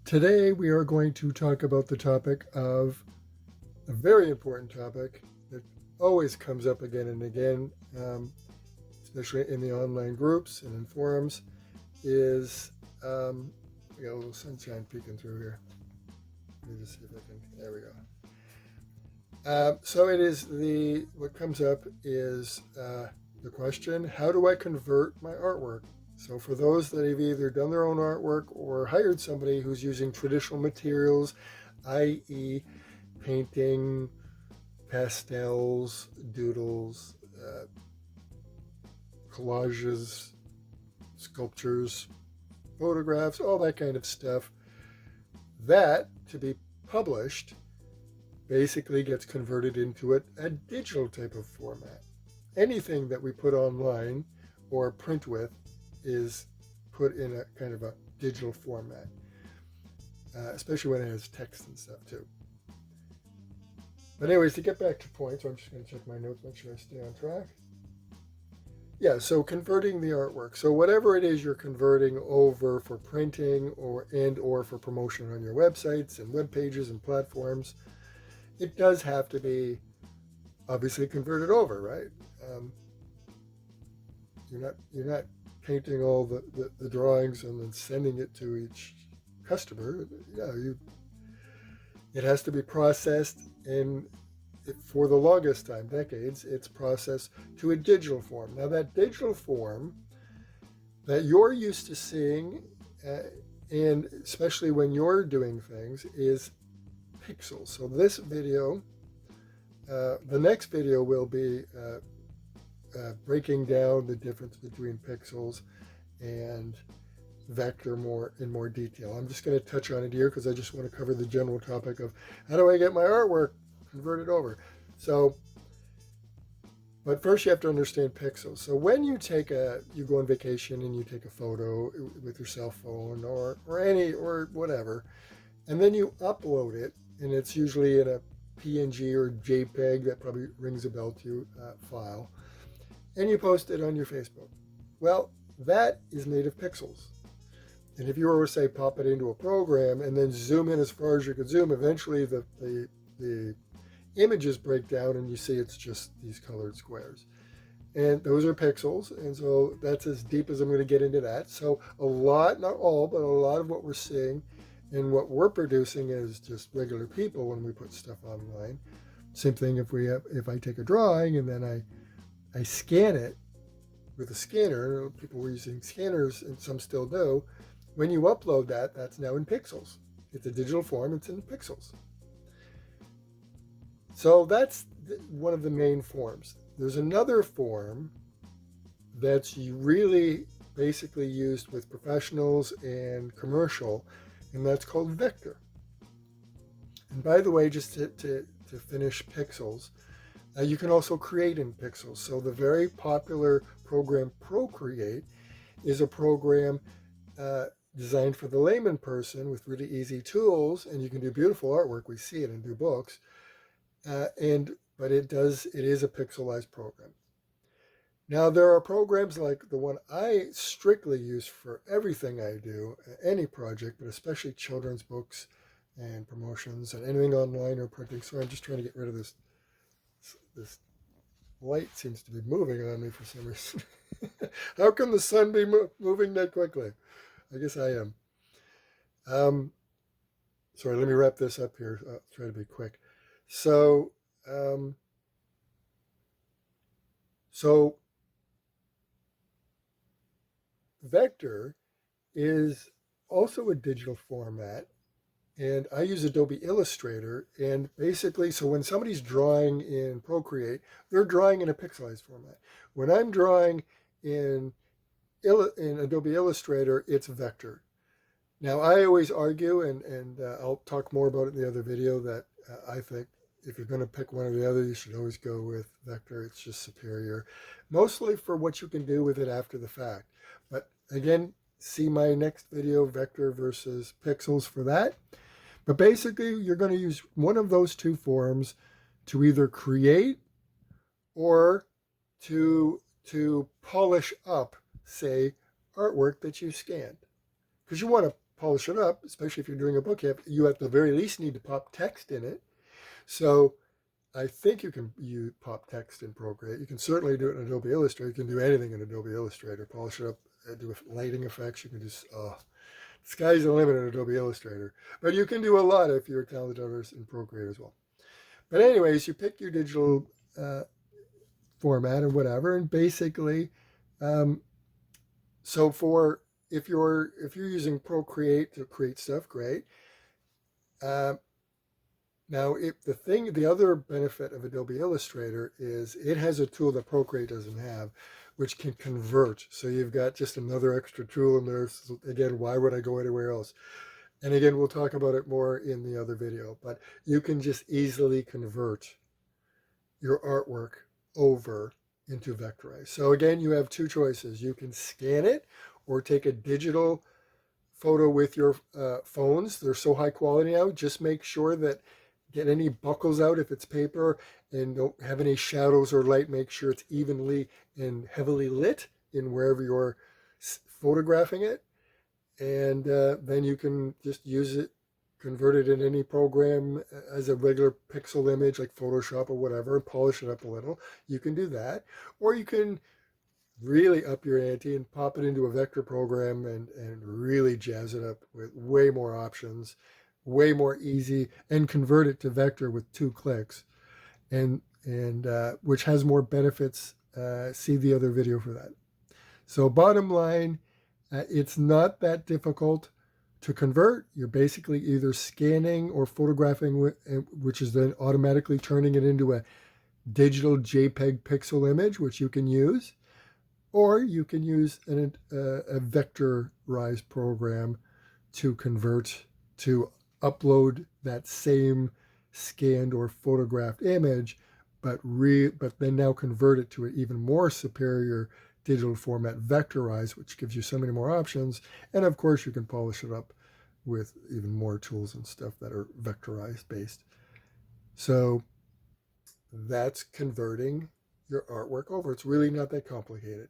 Today we are going to talk about the topic of a very important topic that always comes up again and again, especially in the online groups and in forums, is, we got a little sunshine peeking through here. Let me just see if I can, there we go. So it is what comes up is the question, how do I convert my artwork? So for those that have either done their own artwork or hired somebody who's using traditional materials, i.e. painting, pastels, doodles, collages, sculptures, photographs, all that kind of stuff, that to be published basically gets converted into a digital type of format. Anything that we put online or print with is put in a kind of a digital format, especially when it has text and stuff too. But anyways, to get back to points, I'm just going to check my notes, make sure I stay on track. Yeah, so converting the artwork. So whatever it is you're converting over for printing or for promotion on your websites and web pages and platforms, it does have to be obviously converted over, right? You're not painting all the drawings and then sending it to each customer. It has to be processed, and for the longest time, decades, it's processed to a digital form. Now that digital form that you're used to seeing, and especially when you're doing things, is pixels. So this video, the next video will be breaking down the difference between pixels and vector in more detail. I'm just going to touch on it here because I just want to cover the general topic of how do I get my artwork converted over. So, but first you have to understand pixels. So when you go on vacation and you take a photo with your cell phone or whatever, and then you upload it, and it's usually in a PNG or JPEG, that probably rings a bell to you, file, and you post it on your Facebook. Well, that is made of pixels. And if you were to say pop it into a program and then zoom in as far as you could zoom, eventually the images break down and you see it's just these colored squares. And those are pixels, and so that's as deep as I'm going to get into that. So a lot, not all, but a lot of what we're seeing and what we're producing is just regular people when we put stuff online. Same thing if I take a drawing and then I scan it with a scanner. People were using scanners, and some still do. When you upload that, that's now in pixels. It's a digital form, it's in pixels. So that's one of the main forms. There's another form that's really basically used with professionals and commercial, and that's called vector. And by the way, just to finish pixels, you can also create in pixels. So the very popular program Procreate is a program designed for the layman person with really easy tools, and you can do beautiful artwork. We see it and do books, but it is a pixelized program. Now there are programs like the one I strictly use for everything I do, any project, but especially children's books and promotions and anything online or printing. So I'm just trying to get rid of this. This light seems to be moving on me for some reason. How can the sun be moving that quickly? I guess I am. Sorry, let me wrap this up here. I'll try to be quick. So vector is also a digital format, and I use Adobe Illustrator, and basically, so when somebody's drawing in Procreate, they're drawing in a pixelized format. When I'm drawing in Adobe Illustrator, it's vector. Now, I always argue, and I'll talk more about it in the other video, that I think if you're going to pick one or the other, you should always go with vector. It's just superior, mostly for what you can do with it after the fact. But again, see my next video, vector versus pixels, for that. But basically, you're going to use one of those two forms to either create or to polish up, say, artwork that you scanned. Because you want to polish it up, especially if you're doing a book, you at the very least need to pop text in it. So I think you can use pop text in Procreate. You can certainly do it in Adobe Illustrator. You can do anything in Adobe Illustrator. Polish it up, do lighting effects. You can just, sky's the limit in Adobe Illustrator. But you can do a lot if you're a talented artist in Procreate as well. But anyways, you pick your digital format and whatever, and basically, so for if you're using Procreate to create stuff, great. Now, the other benefit of Adobe Illustrator is it has a tool that Procreate doesn't have, which can convert. So you've got just another extra tool in there. So again, why would I go anywhere else? And again, we'll talk about it more in the other video, but you can just easily convert your artwork over into vectorized. So again, you have two choices. You can scan it or take a digital photo with your phones. They're so high quality now. Just make sure that get any buckles out if it's paper, and don't have any shadows or light. Make sure it's evenly and heavily lit in wherever you're photographing it. And then you can just use it, convert it in any program as a regular pixel image like Photoshop or whatever, and polish it up a little. You can do that. Or you can really up your ante and pop it into a vector program and really jazz it up with way more options, way more easy, and convert it to vector with 2 clicks, and which has more benefits. See the other video for that. So bottom line, it's not that difficult to convert. You're basically either scanning or photographing, which is then automatically turning it into a digital JPEG pixel image, which you can use, or you can use a vectorized program to convert, to upload that same scanned or photographed image, but then now convert it to an even more superior digital format, vectorized, which gives you so many more options. And of course, you can polish it up with even more tools and stuff that are vectorized based. So that's converting your artwork over. It's really not that complicated.